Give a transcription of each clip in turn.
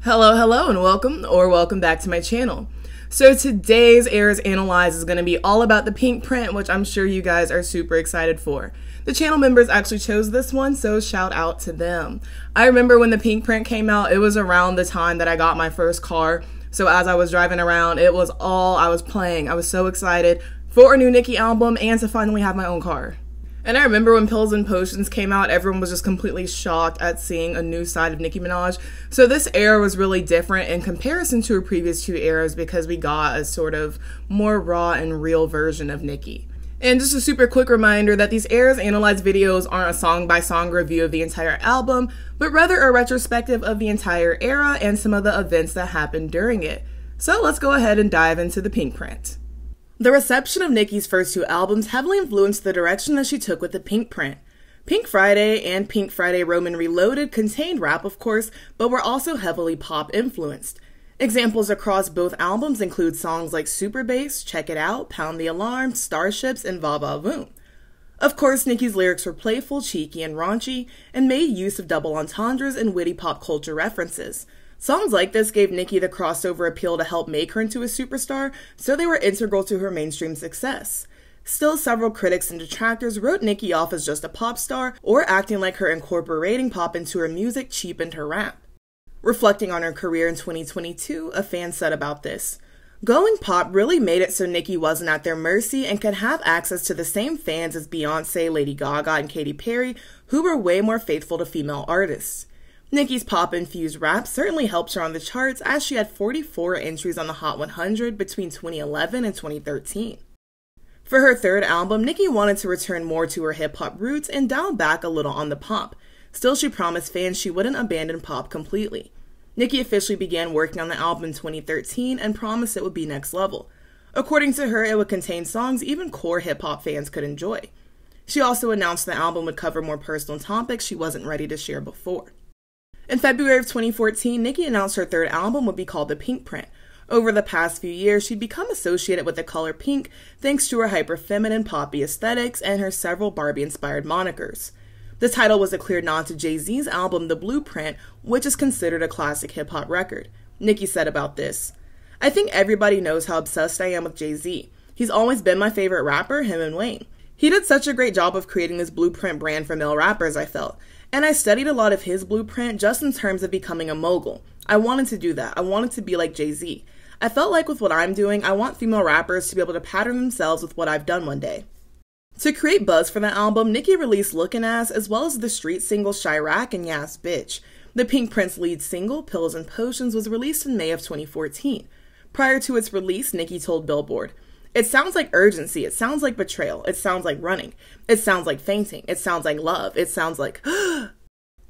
Hello, and welcome back to my channel. So today's Eras Analyze is going to be all about the PinkPrint, which I'm sure you guys are super excited for. The channel members actually chose this one, so shout out to them. I remember when the PinkPrint came out, it was around the time that I got my first car. So as I was driving around, it was all I was playing. I was so excited for a new Nicki album and to finally have my own car. And I remember when Pills and Potions came out, everyone was just completely shocked at seeing a new side of Nicki Minaj. So this era was really different in comparison to her previous two eras because we got a sort of more raw and real version of Nicki. And just a super quick reminder that these Eras Analyzed videos aren't a song-by-song review of the entire album, but rather a retrospective of the entire era and some of the events that happened during it. So let's go ahead and dive into the PinkPrint. The reception of Nicki's first two albums heavily influenced the direction that she took with the PinkPrint. Pink Friday and Pink Friday Roman Reloaded contained rap, of course, but were also heavily pop influenced. Examples across both albums include songs like Super Bass, Check It Out, Pound the Alarm, Starships, and Va Va Voom. Of course, Nicki's lyrics were playful, cheeky, and raunchy, and made use of double entendres and witty pop culture references. Songs like this gave Nicki the crossover appeal to help make her into a superstar, so they were integral to her mainstream success. Still, several critics and detractors wrote Nicki off as just a pop star, or acting like her incorporating pop into her music cheapened her rap. Reflecting on her career in 2022, a fan said about this, "Going pop really made it so Nicki wasn't at their mercy and could have access to the same fans as Beyonce, Lady Gaga, and Katy Perry, who were way more faithful to female artists." Nicki's pop-infused rap certainly helped her on the charts as she had 44 entries on the Hot 100 between 2011 and 2013. For her third album, Nicki wanted to return more to her hip-hop roots and dial back a little on the pop. Still, she promised fans she wouldn't abandon pop completely. Nicki officially began working on the album in 2013 and promised it would be next level. According to her, it would contain songs even core hip-hop fans could enjoy. She also announced the album would cover more personal topics she wasn't ready to share before. In February of 2014, Nicki announced her third album would be called the PinkPrint. Over the past few years, she'd become associated with the color pink thanks to her hyper-feminine poppy aesthetics and her several Barbie-inspired monikers. The title was a clear nod to Jay-Z's album The Blueprint, which is considered a classic hip-hop record. Nicki said about this, "I think everybody knows how obsessed I am with Jay-Z. He's always been my favorite rapper, him and Wayne. He did such a great job of creating this blueprint brand for male rappers, I felt. And I studied a lot of his blueprint just in terms of becoming a mogul. I wanted to do that. I wanted to be like Jay-Z. I felt like with what I'm doing, I want female rappers to be able to pattern themselves with what I've done one day." To create buzz for the album, Nicki released Lookin' Ass as well as the street singles Chirac and Yas Bitch. The PinkPrint's lead single, Pills and Potions, was released in May of 2014. Prior to its release, Nicki told Billboard, "It sounds like urgency, it sounds like betrayal, it sounds like running, it sounds like fainting, it sounds like love, it sounds like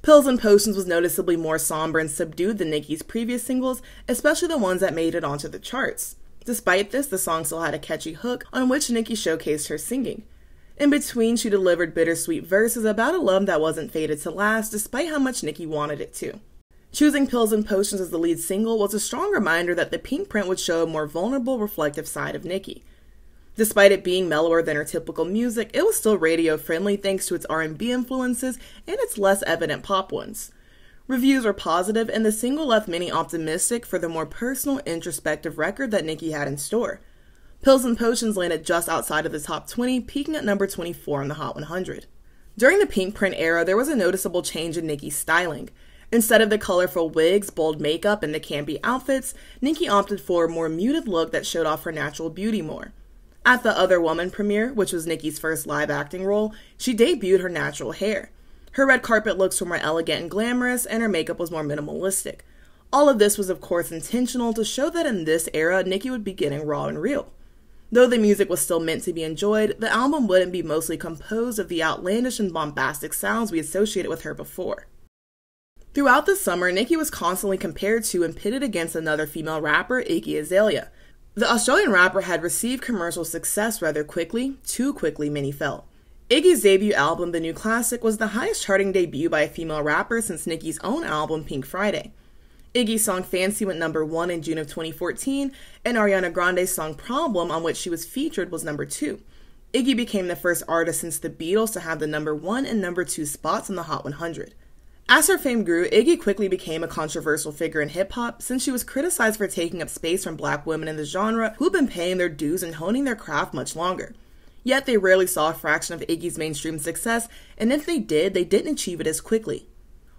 Pills and Potions was noticeably more somber and subdued than Nicki's previous singles, especially the ones that made it onto the charts. Despite this, the song still had a catchy hook on which Nicki showcased her singing. In between, she delivered bittersweet verses about a love that wasn't fated to last, despite how much Nicki wanted it to. Choosing Pills and Potions as the lead single was a strong reminder that the PinkPrint would show a more vulnerable, reflective side of Nicki. Despite it being mellower than her typical music, it was still radio-friendly thanks to its R&B influences and its less evident pop ones. Reviews were positive, and the single left many optimistic for the more personal, introspective record that Nicki had in store. Pills and Potions landed just outside of the top 20, peaking at number 24 on the Hot 100. During the PinkPrint era, there was a noticeable change in Nicki's styling. Instead of the colorful wigs, bold makeup, and the campy outfits, Nicki opted for a more muted look that showed off her natural beauty more. At the Other Woman premiere, which was Nicki's first live acting role, she debuted her natural hair. Her red carpet looks were more elegant and glamorous, and her makeup was more minimalistic. All of this was of course intentional to show that in this era, Nicki would be getting raw and real. Though the music was still meant to be enjoyed, the album wouldn't be mostly composed of the outlandish and bombastic sounds we associated with her before. Throughout the summer, Nicki was constantly compared to and pitted against another female rapper, Iggy Azalea. The Australian rapper had received commercial success rather quickly, too quickly many felt. Iggy's debut album, The New Classic, was the highest charting debut by a female rapper since Nicki's own album, Pink Friday. Iggy's song Fancy went number 1 in June of 2014, and Ariana Grande's song Problem, on which she was featured, was number 2. Iggy became the first artist since the Beatles to have the number 1 and number 2 spots on the Hot 100. As her fame grew, Iggy quickly became a controversial figure in hip-hop since she was criticized for taking up space from black women in the genre who've been paying their dues and honing their craft much longer. Yet they rarely saw a fraction of Iggy's mainstream success, and if they did, they didn't achieve it as quickly.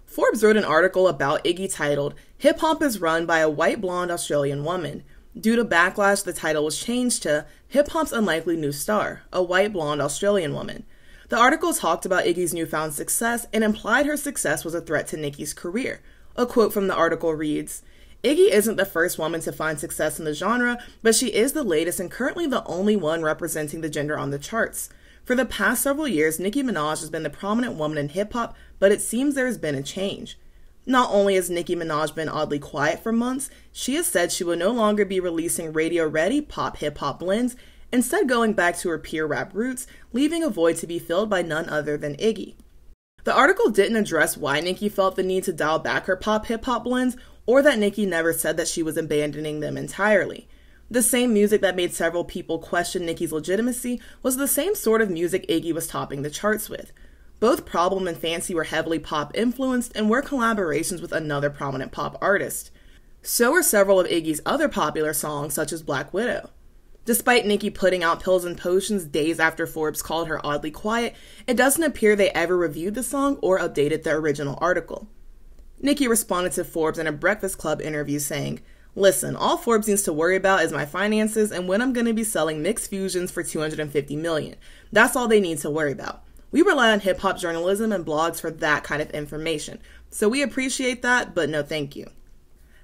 Forbes wrote an article about Iggy titled, "Hip-Hop is Run by a White Blonde Australian Woman." Due to backlash, the title was changed to "Hip-Hop's Unlikely New Star, a White Blonde Australian Woman." The article talked about Iggy's newfound success and implied her success was a threat to Nicki's career. A quote from the article reads, "Iggy isn't the first woman to find success in the genre, but she is the latest and currently the only one representing the gender on the charts. For the past several years, Nicki Minaj has been the prominent woman in hip-hop, but it seems there has been a change. Not only has Nicki Minaj been oddly quiet for months, she has said she will no longer be releasing radio-ready pop hip-hop blends, instead going back to her pure rap roots, leaving a void to be filled by none other than Iggy." The article didn't address why Nicki felt the need to dial back her pop hip-hop blends, or that Nicki never said that she was abandoning them entirely. The same music that made several people question Nicki's legitimacy was the same sort of music Iggy was topping the charts with. Both Problem and Fancy were heavily pop influenced and were collaborations with another prominent pop artist. So were several of Iggy's other popular songs, such as Black Widow. Despite Nicki putting out Pills and Potions days after Forbes called her oddly quiet, it doesn't appear they ever reviewed the song or updated the original article. Nicki responded to Forbes in a Breakfast Club interview saying, "Listen, all Forbes needs to worry about is my finances and when I'm going to be selling mixed fusions for $250 million. That's all they need to worry about. We rely on hip-hop journalism and blogs for that kind of information, so we appreciate that, but no thank you."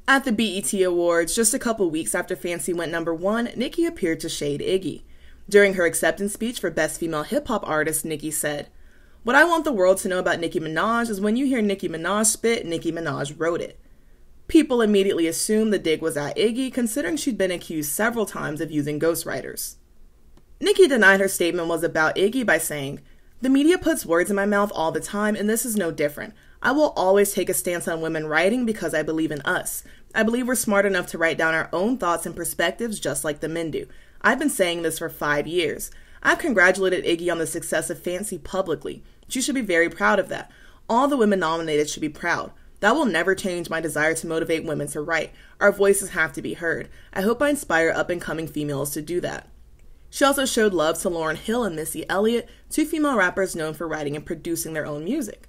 At the BET Awards, just a couple weeks after Fancy went #1, Nicki appeared to shade Iggy. During her acceptance speech for Best Female Hip-Hop Artist, Nicki said, "What I want the world to know about Nicki Minaj is when you hear Nicki Minaj spit, Nicki Minaj wrote it." People immediately assumed the dig was at Iggy, considering she'd been accused several times of using ghostwriters. Nicki denied her statement was about Iggy by saying, "The media puts words in my mouth all the time, and this is no different. I will always take a stance on women writing because I believe in us. I believe we're smart enough to write down our own thoughts and perspectives just like the men do. I've been saying this for 5 years. I've congratulated Iggy on the success of Fancy publicly. She should be very proud of that. All the women nominated should be proud. That will never change my desire to motivate women to write. Our voices have to be heard. I hope I inspire up-and-coming females to do that." She also showed love to Lauryn Hill and Missy Elliott, two female rappers known for writing and producing their own music.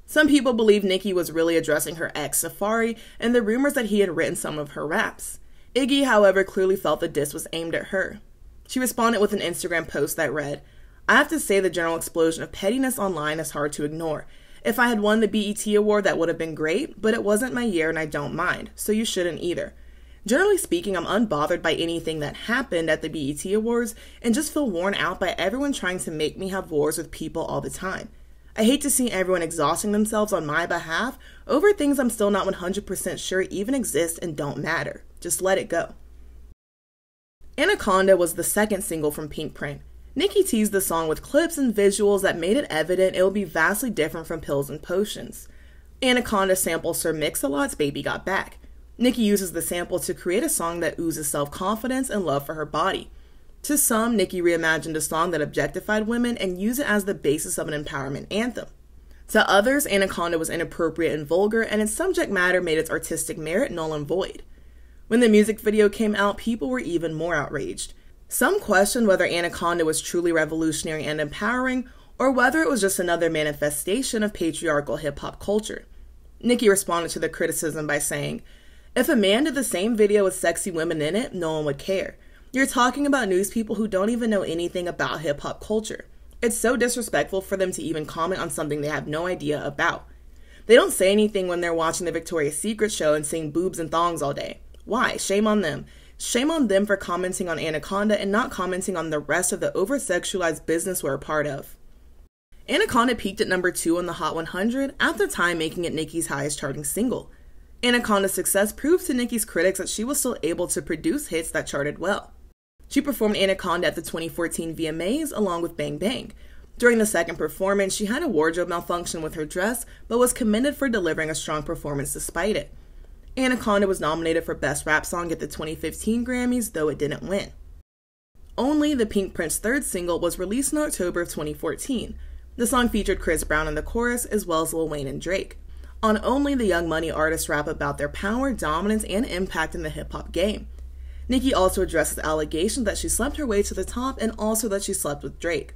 Some people believe Nicki was really addressing her ex, Safari, and the rumors that he had written some of her raps. Iggy, however, clearly felt the diss was aimed at her. She responded with an Instagram post that read, "I have to say the general explosion of pettiness online is hard to ignore. If I had won the BET award, that would have been great, but it wasn't my year and I don't mind, so you shouldn't either. Generally speaking, I'm unbothered by anything that happened at the BET Awards and just feel worn out by everyone trying to make me have wars with people all the time. I hate to see everyone exhausting themselves on my behalf over things I'm still not 100% sure even exist and don't matter. Just let it go." Anaconda was the second single from PinkPrint. Nicki teased the song with clips and visuals that made it evident it would be vastly different from Pills and Potions. Anaconda samples Sir Mix-a-Lot's Baby Got Back. Nicki uses the sample to create a song that oozes self-confidence and love for her body. To some, Nicki reimagined a song that objectified women and used it as the basis of an empowerment anthem. To others, Anaconda was inappropriate and vulgar, and its subject matter made its artistic merit null and void. When the music video came out, people were even more outraged. Some questioned whether Anaconda was truly revolutionary and empowering, or whether it was just another manifestation of patriarchal hip-hop culture. Nicki responded to the criticism by saying, "If a man did the same video with sexy women in it, no one would care. You're talking about news people who don't even know anything about hip-hop culture. It's so disrespectful for them to even comment on something they have no idea about. They don't say anything when they're watching the Victoria's Secret show and seeing boobs and thongs all day. Why? Shame on them. Shame on them for commenting on Anaconda and not commenting on the rest of the over-sexualized business we're a part of." Anaconda peaked at #2 on the Hot 100, at the time making it Nicki's highest charting single. Anaconda's success proved to Nicki's critics that she was still able to produce hits that charted well. She performed Anaconda at the 2014 VMAs along with Bang Bang. During the second performance, she had a wardrobe malfunction with her dress, but was commended for delivering a strong performance despite it. Anaconda was nominated for Best Rap Song at the 2015 Grammys, though it didn't win. Only, the PinkPrint's third single, was released in October of 2014. The song featured Chris Brown in the chorus, as well as Lil Wayne and Dreak. On Only, the Young Money artists rap about their power, dominance, and impact in the hip-hop game. Nicki also addresses allegations that she slept her way to the top and also that she slept with Drake.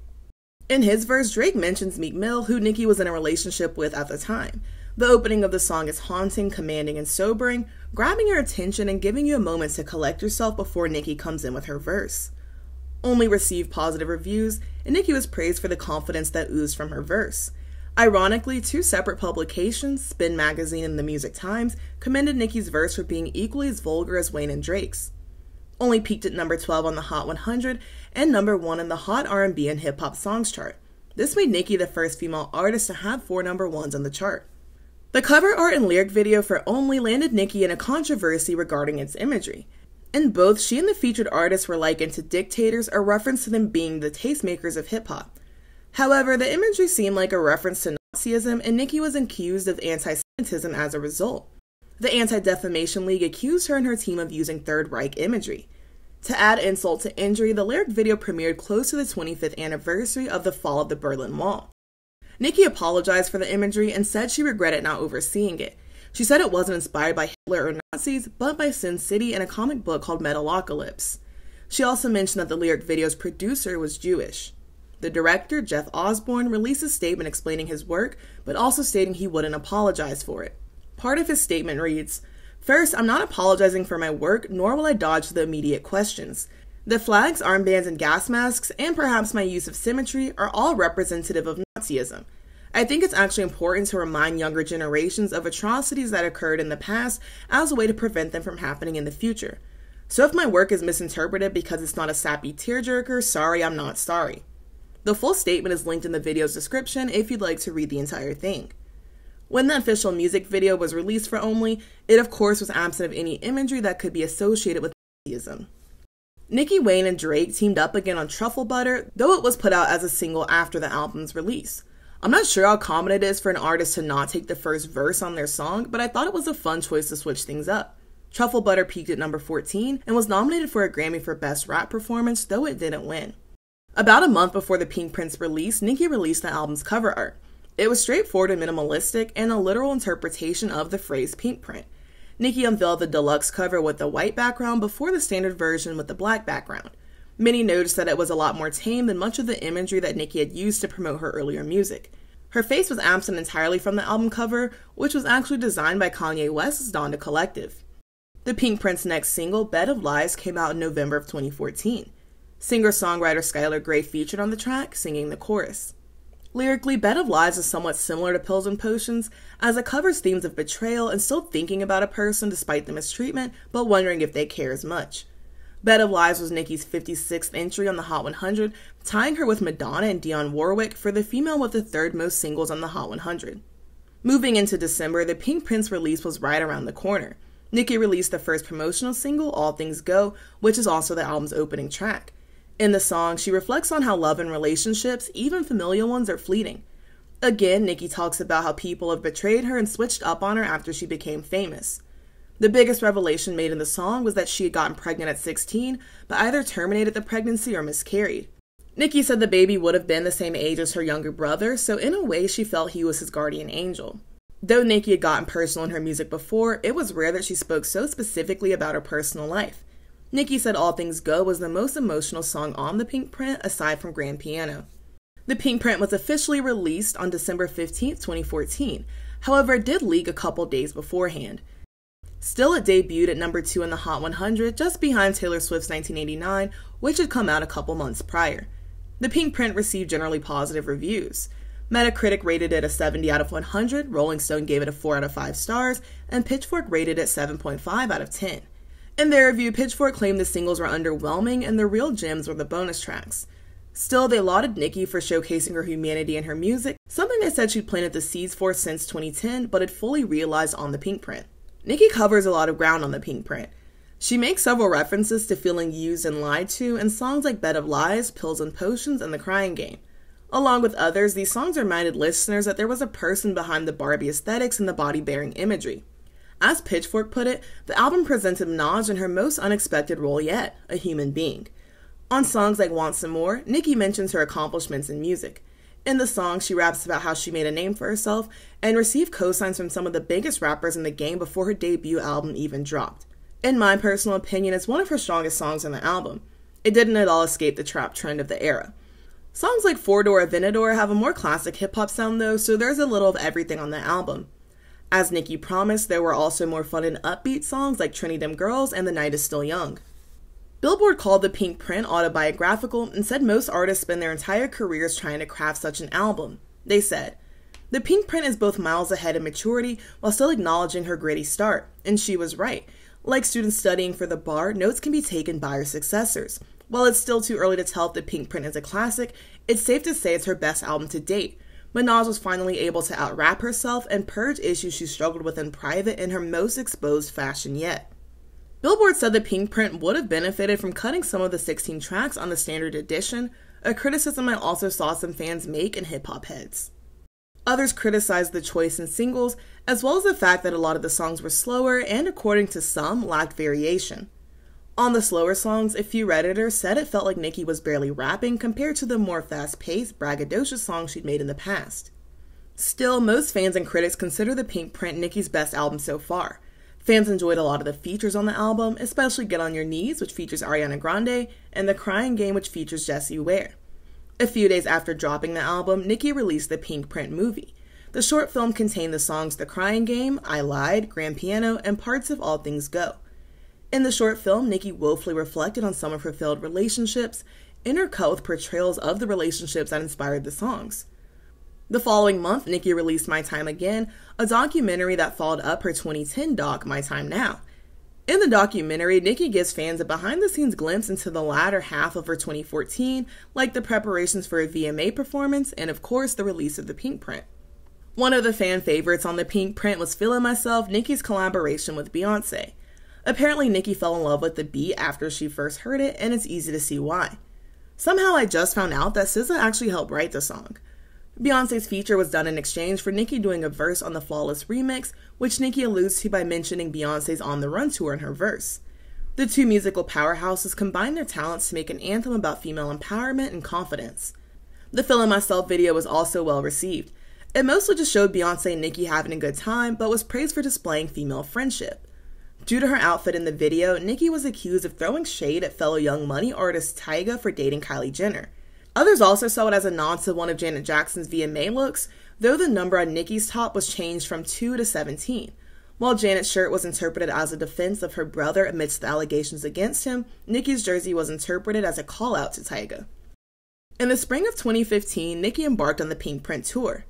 In his verse, Drake mentions Meek Mill, who Nicki was in a relationship with at the time. The opening of the song is haunting, commanding, and sobering, grabbing your attention and giving you a moment to collect yourself before Nicki comes in with her verse. Only received positive reviews, and Nicki was praised for the confidence that oozed from her verse. Ironically, two separate publications, Spin Magazine and The Music Times, commended Nicki's verse for being equally as vulgar as Wayne and Drake's. Only peaked at number 12 on the Hot 100 and number 1 in the Hot R&B and Hip Hop Songs chart. This made Nicki the first female artist to have 4 number 1s on the chart. The cover art and lyric video for Only landed Nicki in a controversy regarding its imagery. In both, she and the featured artist were likened to dictators, a reference to them being the tastemakers of hip-hop. However, the imagery seemed like a reference to Nazism, and Nicki was accused of anti-Semitism as a result. The Anti-Defamation League accused her and her team of using Third Reich imagery. To add insult to injury, the lyric video premiered close to the 25th anniversary of the fall of the Berlin Wall. Nicki apologized for the imagery and said she regretted not overseeing it. She said it wasn't inspired by Hitler or Nazis, but by Sin City and a comic book called Metalocalypse. She also mentioned that the lyric video's producer was Jewish. The director, Jeff Osborne, released a statement explaining his work, but also stating he wouldn't apologize for it. Part of his statement reads, "First, I'm not apologizing for my work, nor will I dodge the immediate questions. The flags, armbands, and gas masks, and perhaps my use of symmetry, are all representative of Nazism. I think it's actually important to remind younger generations of atrocities that occurred in the past as a way to prevent them from happening in the future. So if my work is misinterpreted because it's not a sappy tearjerker, sorry, I'm not sorry." The full statement is linked in the video's description if you'd like to read the entire thing. When the official music video was released for Only, it of course was absent of any imagery that could be associated with Nazism. Nicki, Wayne, and Drake teamed up again on Truffle Butter, though it was put out as a single after the album's release. I'm not sure how common it is for an artist to not take the first verse on their song, but I thought it was a fun choice to switch things up. Truffle Butter peaked at number 14 and was nominated for a Grammy for Best Rap Performance, though it didn't win. About a month before the PinkPrint's release, Nicki released the album's cover art. It was straightforward and minimalistic, and a literal interpretation of the phrase PinkPrint. Nicki unveiled the deluxe cover with the white background before the standard version with the black background. Many noticed that it was a lot more tame than much of the imagery that Nicki had used to promote her earlier music. Her face was absent entirely from the album cover, which was actually designed by Kanye West's Donda Collective. The PinkPrint's next single, Bed of Lies, came out in November of 2014. Singer-songwriter Skyler Gray featured on the track, singing the chorus. Lyrically, Bed of Lies is somewhat similar to Pills and Potions, as it covers themes of betrayal and still thinking about a person despite the mistreatment, but wondering if they care as much. Bed of Lies was Nicki's 56th entry on the Hot 100, tying her with Madonna and Dionne Warwick for the female with the third most singles on the Hot 100. Moving into December, the PinkPrint's release was right around the corner. Nicki released the first promotional single, All Things Go, which is also the album's opening track. In the song, she reflects on how love and relationships, even familial ones, are fleeting. Again, Nicki talks about how people have betrayed her and switched up on her after she became famous. The biggest revelation made in the song was that she had gotten pregnant at 16, but either terminated the pregnancy or miscarried. Nicki said the baby would have been the same age as her younger brother, so in a way she felt he was his guardian angel. Though Nicki had gotten personal in her music before, it was rare that she spoke so specifically about her personal life. Nicki said All Things Go was the most emotional song on the PinkPrint, aside from Grand Piano. The PinkPrint was officially released on December 15, 2014, however it did leak a couple days beforehand. Still, it debuted at number 2 in the Hot 100, just behind Taylor Swift's 1989, which had come out a couple months prior. The PinkPrint received generally positive reviews. Metacritic rated it a 70 out of 100, Rolling Stone gave it a 4 out of 5 stars, and Pitchfork rated it 7.5 out of 10. In their review, Pitchfork claimed the singles were underwhelming and the real gems were the bonus tracks. Still, they lauded Nicki for showcasing her humanity in her music, something they said she'd planted the seeds for since 2010 but had fully realized on the PinkPrint. Nicki covers a lot of ground on the PinkPrint. She makes several references to feeling used and lied to in songs like Bed of Lies, Pills and Potions, and The Crying Game. Along with others, these songs reminded listeners that there was a person behind the Barbie aesthetics and the body-bearing imagery. As Pitchfork put it, the album presented Minaj in her most unexpected role yet, a human being. On songs like Want Some More, Nicki mentions her accomplishments in music. In the song, she raps about how she made a name for herself and received cosigns from some of the biggest rappers in the game before her debut album even dropped. In my personal opinion, it's one of her strongest songs on the album. It didn't at all escape the trap trend of the era. Songs like Door Aventador have a more classic hip-hop sound though, so there's a little of everything on the album. As Nicki promised, there were also more fun and upbeat songs like Trini Dem Girls and The Night Is Still Young. Billboard called the PinkPrint autobiographical and said most artists spend their entire careers trying to craft such an album. They said, "The PinkPrint is both miles ahead in maturity while still acknowledging her gritty start," and she was right. Like students studying for the bar, notes can be taken by her successors. While it's still too early to tell if the PinkPrint is a classic, it's safe to say it's her best album to date. Minaj was finally able to out-rap herself and purge issues she struggled with in private in her most exposed fashion yet. Billboard said the PinkPrint would have benefited from cutting some of the 16 tracks on the standard edition, a criticism I also saw some fans make in hip-hop heads. Others criticized the choice in singles, as well as the fact that a lot of the songs were slower and, according to some, lacked variation. On the slower songs, a few Redditors said it felt like Nicki was barely rapping compared to the more fast-paced, braggadocious songs she'd made in the past. Still, most fans and critics consider the PinkPrint Nicki's best album so far. Fans enjoyed a lot of the features on the album, especially Get On Your Knees, which features Ariana Grande, and The Crying Game, which features Jessie Ware. A few days after dropping the album, Nicki released the PinkPrint movie. The short film contained the songs The Crying Game, I Lied, Grand Piano, and parts of All Things Go. In the short film, Nicki woefully reflected on some of her failed relationships, intercut with portrayals of the relationships that inspired the songs. The following month, Nicki released My Time Again, a documentary that followed up her 2010 doc, My Time Now. In the documentary, Nicki gives fans a behind-the-scenes glimpse into the latter half of her 2014, like the preparations for a VMA performance and, of course, the release of the PinkPrint. One of the fan favorites on the PinkPrint was Feelin' Myself, Nicki's collaboration with Beyonce. Apparently, Nicki fell in love with the beat after she first heard it, and it's easy to see why. Somehow I just found out that SZA actually helped write the song. Beyonce's feature was done in exchange for Nicki doing a verse on the Flawless remix, which Nicki alludes to by mentioning Beyonce's On the Run tour in her verse. The two musical powerhouses combined their talents to make an anthem about female empowerment and confidence. The Feelin' Myself video was also well received. It mostly just showed Beyonce and Nicki having a good time, but was praised for displaying female friendship. Due to her outfit in the video, Nicki was accused of throwing shade at fellow Young Money artist Tyga for dating Kylie Jenner. Others also saw it as a nod to one of Janet Jackson's VMA looks, though the number on Nicki's top was changed from 2 to 17. While Janet's shirt was interpreted as a defense of her brother amidst the allegations against him, Nicki's jersey was interpreted as a call-out to Tyga. In the spring of 2015, Nicki embarked on the PinkPrint tour.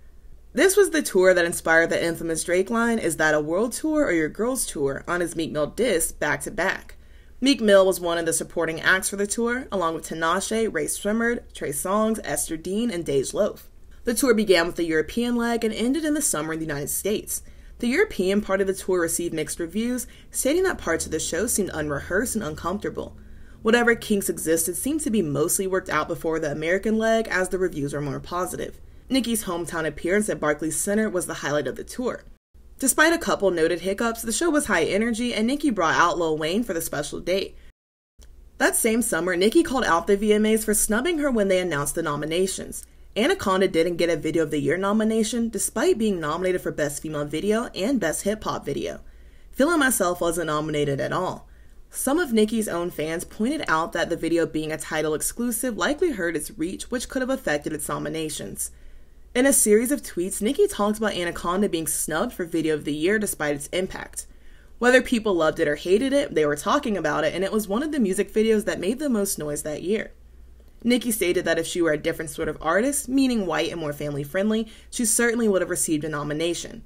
This was the tour that inspired the infamous Drake line, "Is that a world tour or your girls tour?" on his Meek Mill diss back-to-back. Meek Mill was one of the supporting acts for the tour, along with Tinashe, Ray Swimmerd, Trey Songz, Esther Dean, and Dej Loaf. The tour began with the European leg and ended in the summer in the United States. The European part of the tour received mixed reviews, stating that parts of the show seemed unrehearsed and uncomfortable. Whatever kinks existed seemed to be mostly worked out before the American leg, as the reviews were more positive. Nicki's hometown appearance at Barclays Center was the highlight of the tour. Despite a couple noted hiccups, the show was high energy, and Nicki brought out Lil Wayne for the special date. That same summer, Nicki called out the VMAs for snubbing her when they announced the nominations. Anaconda didn't get a Video of the Year nomination, despite being nominated for Best Female Video and Best Hip Hop Video. Feelin' Myself wasn't nominated at all. Some of Nicki's own fans pointed out that the video being a title exclusive likely hurt its reach, which could have affected its nominations. In a series of tweets, Nicki talked about Anaconda being snubbed for Video of the Year despite its impact. Whether people loved it or hated it, they were talking about it, and it was one of the music videos that made the most noise that year. Nicki stated that if she were a different sort of artist, meaning white and more family-friendly, she certainly would have received a nomination.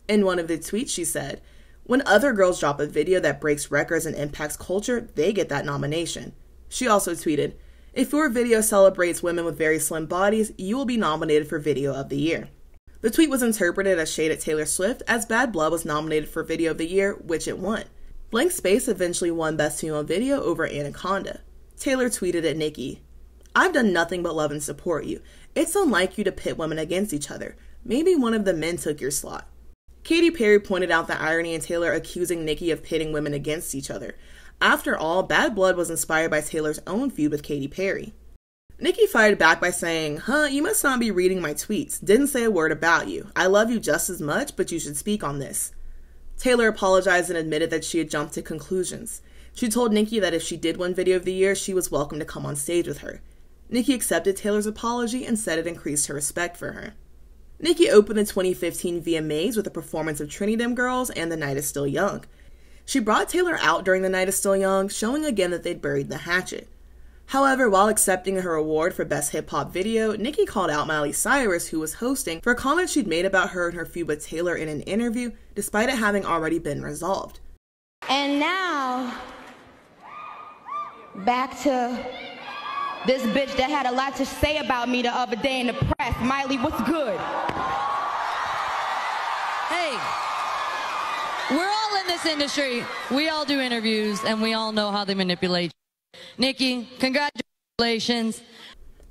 In one of the tweets, she said, "When other girls drop a video that breaks records and impacts culture, they get that nomination." She also tweeted, "If your video celebrates women with very slim bodies, you will be nominated for Video of the Year." The tweet was interpreted as shade at Taylor Swift, as Bad Blood was nominated for Video of the Year, which it won. Blank Space eventually won Best Female Video over Anaconda. Taylor tweeted at Nicki, "I've done nothing but love and support you. It's unlike you to pit women against each other. Maybe one of the men took your slot." Katy Perry pointed out the irony in Taylor accusing Nicki of pitting women against each other. After all, Bad Blood was inspired by Taylor's own feud with Katy Perry. Nicki fired back by saying, you must not be reading my tweets. Didn't say a word about you. I love you just as much, but you should speak on this. Taylor apologized and admitted that she had jumped to conclusions. She told Nicki that if she did win Video of the Year, she was welcome to come on stage with her. Nicki accepted Taylor's apology and said it increased her respect for her. Nicki opened the 2015 VMAs with a performance of Trini Dem Girls and The Night Is Still Young. She brought Taylor out during The Night Is Still Young, showing again that they'd buried the hatchet. However, while accepting her award for Best Hip Hop Video, Nicki called out Miley Cyrus, who was hosting, for a comment she'd made about her and her feud with Taylor in an interview, despite it having already been resolved. And now, back to this bitch that had a lot to say about me the other day in the press. Miley, what's good? Hey, we're all in this industry. We all do interviews, and we all know how they manipulate. Nicki, congratulations.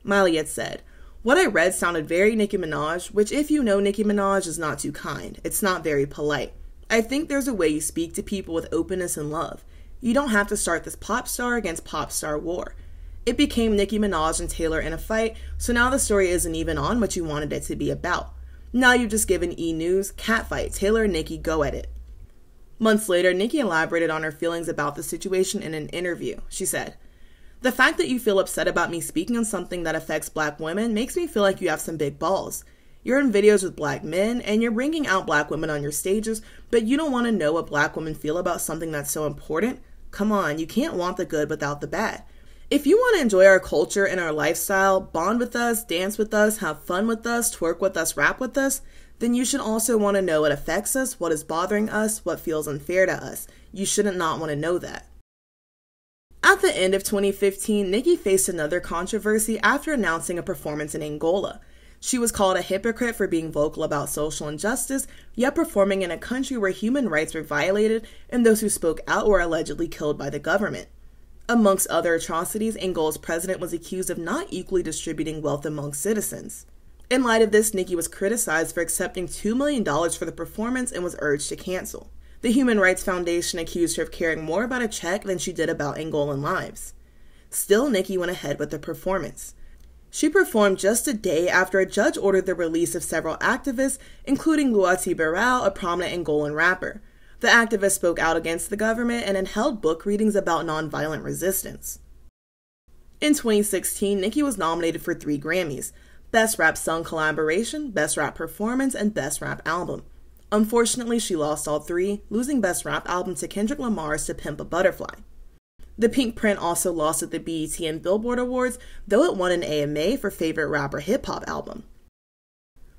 Miley had said, "What I read sounded very Nicki Minaj, which if you know Nicki Minaj is not too kind. It's not very polite. I think there's a way you speak to people with openness and love. You don't have to start this pop star against pop star war. It became Nicki Minaj and Taylor in a fight, so now the story isn't even on what you wanted it to be about. Now you've just given E! News, catfight, Taylor and Nicki, go at it." Months later, Nicki elaborated on her feelings about the situation in an interview. She said, "The fact that you feel upset about me speaking on something that affects black women makes me feel like you have some big balls. You're in videos with black men, and you're bringing out black women on your stages, but you don't want to know what black women feel about something that's so important? Come on, you can't want the good without the bad. If you want to enjoy our culture and our lifestyle, bond with us, dance with us, have fun with us, twerk with us, rap with us, then you should also want to know what affects us, what is bothering us, what feels unfair to us. You shouldn't not want to know that." At the end of 2015, Nicki faced another controversy after announcing a performance in Angola. She was called a hypocrite for being vocal about social injustice, yet performing in a country where human rights were violated and those who spoke out were allegedly killed by the government. Amongst other atrocities, Angola's president was accused of not equally distributing wealth among citizens. In light of this, Nicki was criticized for accepting $2 million for the performance and was urged to cancel. The Human Rights Foundation accused her of caring more about a check than she did about Angolan lives. Still, Nicki went ahead with the performance. She performed just a day after a judge ordered the release of several activists, including Luati Barao, a prominent Angolan rapper. The activist spoke out against the government and held book readings about nonviolent resistance. In 2016, Nicki was nominated for 3 Grammys: Best Rap Song Collaboration, Best Rap Performance, and Best Rap Album. Unfortunately, she lost all 3, losing Best Rap Album to Kendrick Lamar's To Pimp a Butterfly. The PinkPrint also lost at the BET and Billboard Awards, though it won an AMA for Favorite Rap or Hip Hop Album.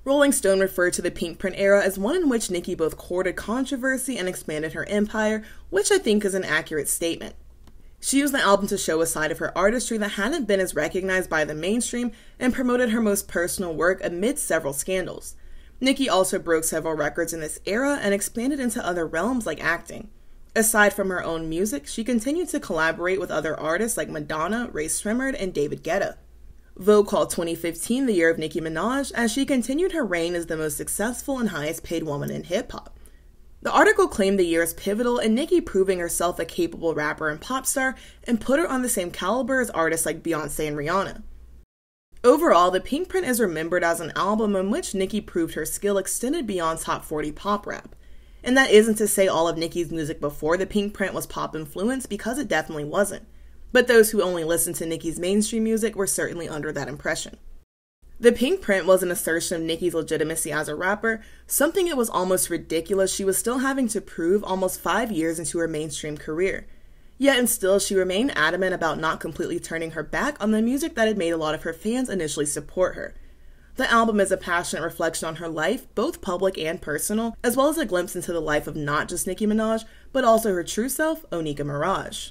Rolling Stone referred to the PinkPrint era as one in which Nicki both courted controversy and expanded her empire, which I think is an accurate statement. She used the album to show a side of her artistry that hadn't been as recognized by the mainstream and promoted her most personal work amid several scandals. Nicki also broke several records in this era and expanded into other realms like acting. Aside from her own music, she continued to collaborate with other artists like Madonna, Ray Sremmurd, and David Guetta. Vogue called 2015 the year of Nicki Minaj as she continued her reign as the most successful and highest paid woman in hip-hop. The article claimed the year as pivotal in Nicki proving herself a capable rapper and pop star and put her on the same caliber as artists like Beyonce and Rihanna. Overall, the PinkPrint is remembered as an album in which Nicki proved her skill extended beyond top 40 pop rap. And that isn't to say all of Nicki's music before the PinkPrint was pop influenced, because it definitely wasn't. But those who only listened to Nicki's mainstream music were certainly under that impression. The PinkPrint was an assertion of Nicki's legitimacy as a rapper, something it was almost ridiculous she was still having to prove almost 5 years into her mainstream career. Yet and still, she remained adamant about not completely turning her back on the music that had made a lot of her fans initially support her. The album is a passionate reflection on her life, both public and personal, as well as a glimpse into the life of not just Nicki Minaj, but also her true self, Onika Mirage.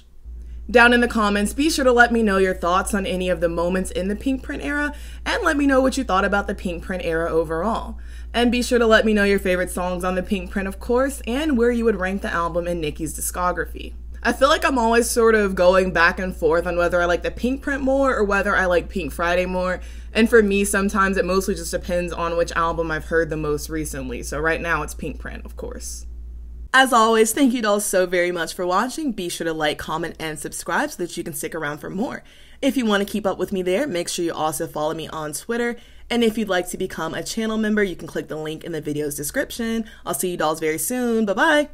Down in the comments, be sure to let me know your thoughts on any of the moments in the PinkPrint era, and let me know what you thought about the PinkPrint era overall. And be sure to let me know your favorite songs on the PinkPrint, of course, and where you would rank the album in Nicki's discography. I feel like I'm always sort of going back and forth on whether I like the PinkPrint more or whether I like Pink Friday more, and for me, sometimes it mostly just depends on which album I've heard the most recently, so right now it's PinkPrint, of course. As always, thank you all so very much for watching. Be sure to like, comment, and subscribe so that you can stick around for more. If you want to keep up with me there, make sure you also follow me on Twitter. And if you'd like to become a channel member, you can click the link in the video's description. I'll see you dolls very soon. Bye-bye.